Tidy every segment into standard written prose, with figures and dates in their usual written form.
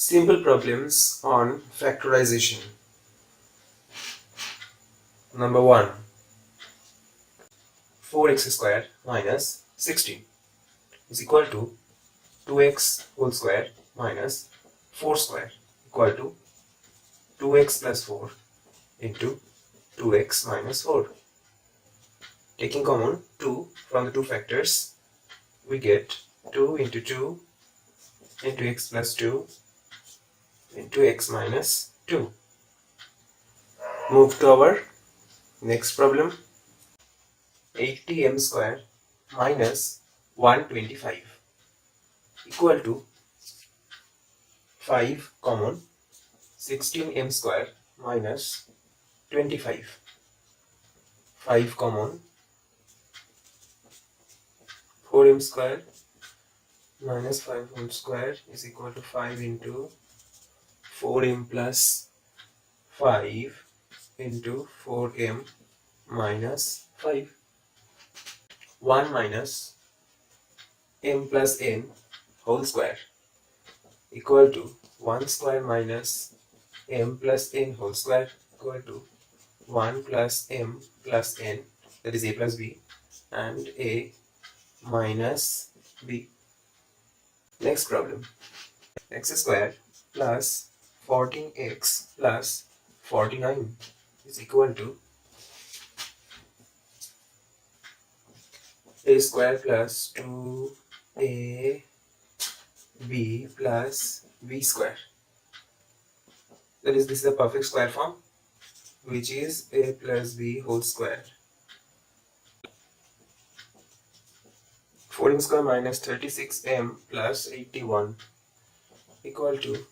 Simple problems on factorization. Number 1. 4x squared minus 16 is equal to 2x whole square minus 4 square equal to 2x plus 4 into 2x minus 4. Taking common 2 from the two factors, we get 2 into 2 into x plus 2 into x minus 2. Move to our next problem. 80m square minus 125 equal to 5 common 16m square minus 25. 5 common 4m square minus 5 whole square is equal to 5 into 4m plus 5 into 4m minus 5. 1 minus m plus n whole square equal to 1 square minus m plus n whole square equal to 1 plus m plus n, that is a plus b, and a minus b. Next problem. X square plus 14x plus 49 is equal to a square plus 2ab plus b square. That is, this is a perfect square form, which is a plus b whole square. 4m square minus 36m plus 81 equal to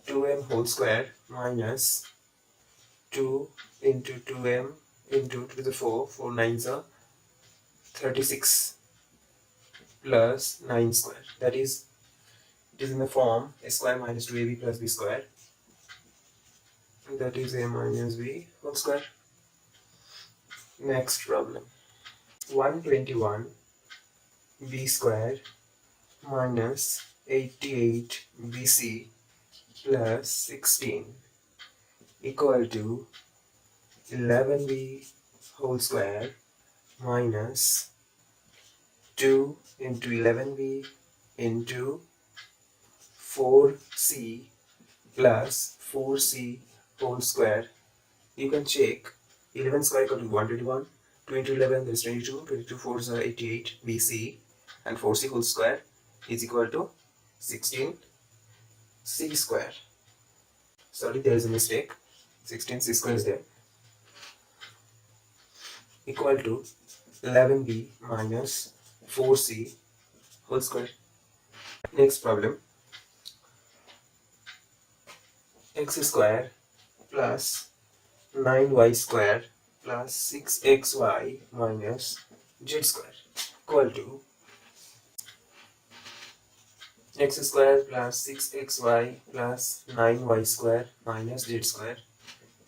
2m whole square minus 2 into 2m into 2 to the 4 9s are 36 plus 9 square. That is, it is in the form a square minus 2ab plus b square. That is a minus b whole square. Next problem. 121 b square minus 88 bc plus 16 equal to 11b whole square minus 2 into 11b into 4c plus 4c whole square. You can check 11 square equal to 121, 2 into 11 that is 22, 22 4s are 88 bc, and 4c whole square is equal to 16c square. Sorry, there is a mistake. 16c square is there. Equal to 11b minus 4c whole square. Next problem. X square plus 9y square plus 6xy minus z square equal to x square plus 6xy plus 9y square minus z square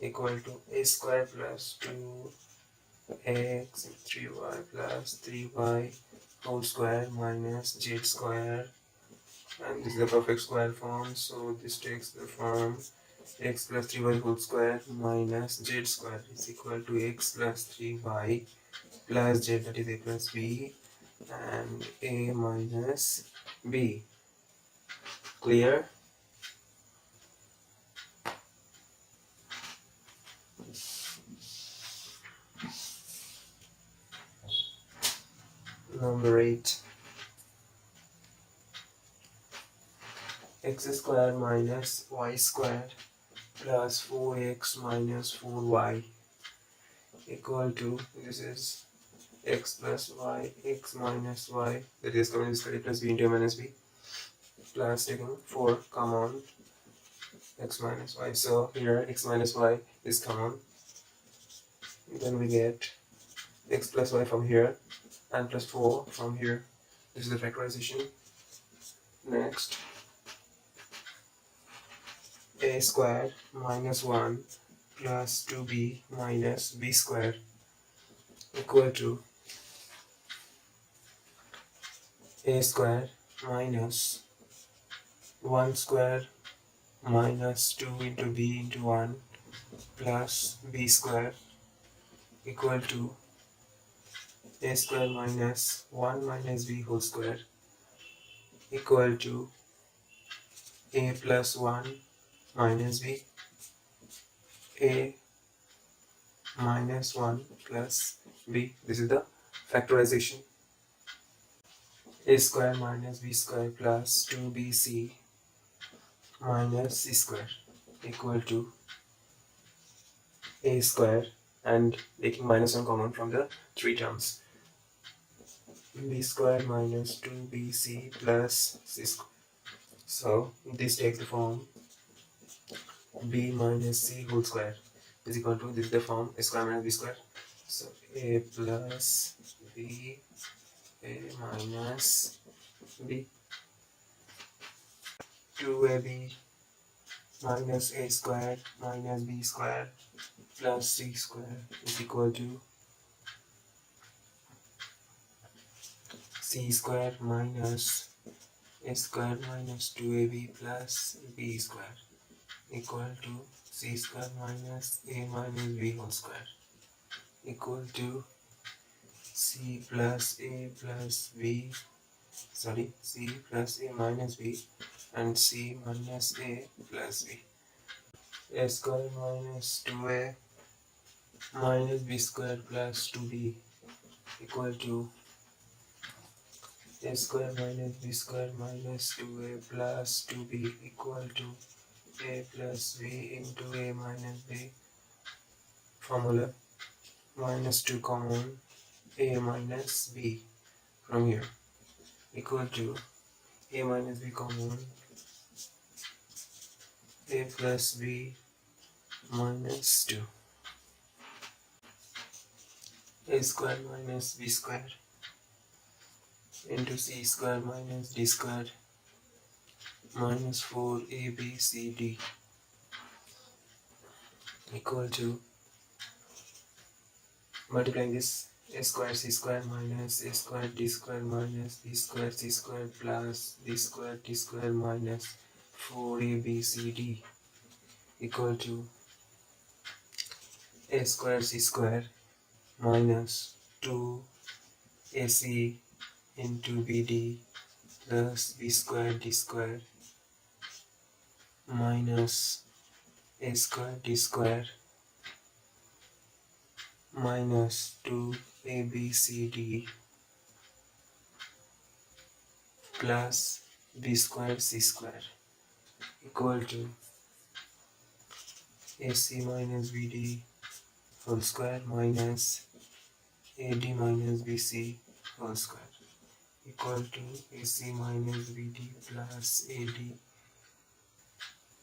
equal to a square plus 2x 3y plus 3y whole square minus z square, and this is the perfect square form, so this takes the form x plus 3y whole square minus z square is equal to x plus 3y plus z, that is a plus b, and a minus b. Clear? Number 8. X squared minus y squared plus 4x minus 4y equal to, this is x plus y, x minus y, that is coming this a plus b into a minus b, plus taking 4 common x minus y. So here x minus y is common. Then we get x plus y from here and plus 4 from here. This is the factorization. Next, a square minus 1 plus 2b minus b square equal to a square minus 1 square minus 2 into b into 1 plus b square equal to a square minus 1 minus b whole square equal to a plus 1 minus b, a minus 1 plus b. This is the factorization. A square minus b square plus 2bc minus c square equal to a square, and taking minus 1 common from the three terms, b square minus 2bc plus c square. So this takes the form b minus c whole square is equal to, this is the form a square minus b square. So a plus b, a minus b, 2ab minus a square minus b square plus c square is equal to c square minus a square minus 2ab plus b square equal to c square minus a minus b whole square equal to c plus a plus b, c plus a minus b and c minus a plus b. A square minus 2a minus b square plus 2b equal to a square minus b square minus 2a plus 2b equal to a plus b into a minus b. Formula minus 2 common, a minus b from here equal to a minus b common, a plus b minus 2. A square minus b square into c square minus d square minus 4abcd equal to, multiplying this, a square c square minus a square d square minus b square c square plus d square d square minus 4abcd equal to a square c square minus 2ac into bd plus b square d square minus a square d square minus 2abcd plus b square c square equal to ac minus bd whole square minus ad minus bc whole square equal to ac minus bd plus ad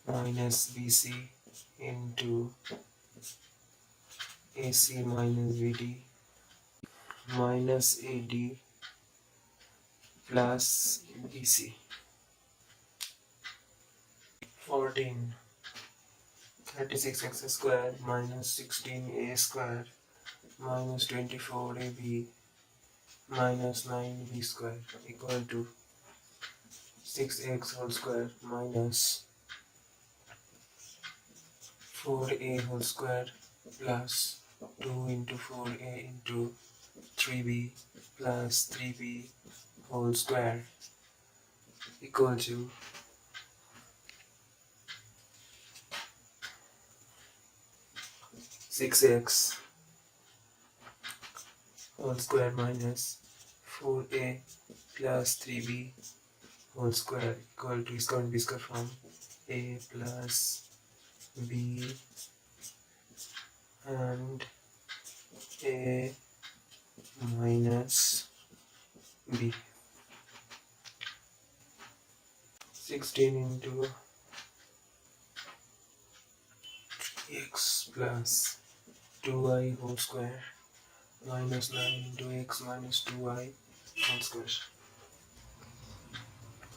minus bc into ac minus bd minus ad plus bc. 14. 36x square minus 16a square minus 24ab minus 9b square equal to 6x whole square minus 4a whole square plus 2 into 4a into 3b plus 3b whole square equal to 6x whole square minus 4a plus 3b whole square equal to, is going to be square from a plus b and a minus b. 16 into x plus 2y whole square minus 9 into x minus 2y whole square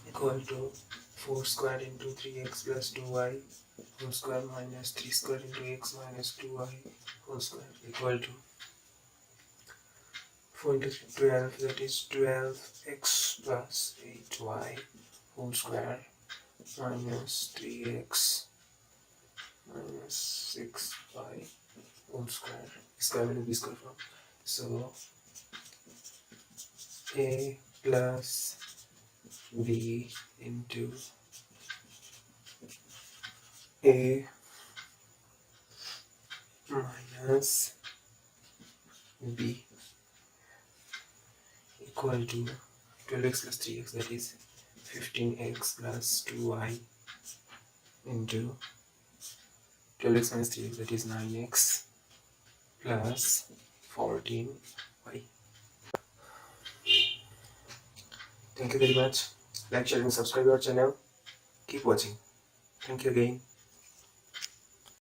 equal to 4 squared into 3x plus 2y whole square minus 3 squared into x minus 2y whole square equal to 4 into 12, that is 12x plus 8y whole square minus 3x minus 6y whole square. Square will be square from. So a plus b into a minus b equal to 12x plus 3x, that is 15x plus 2y into 12x minus 3x, that is 9x plus 14y. Thank you very much. Like, share and subscribe our channel. Keep watching. Thank you again.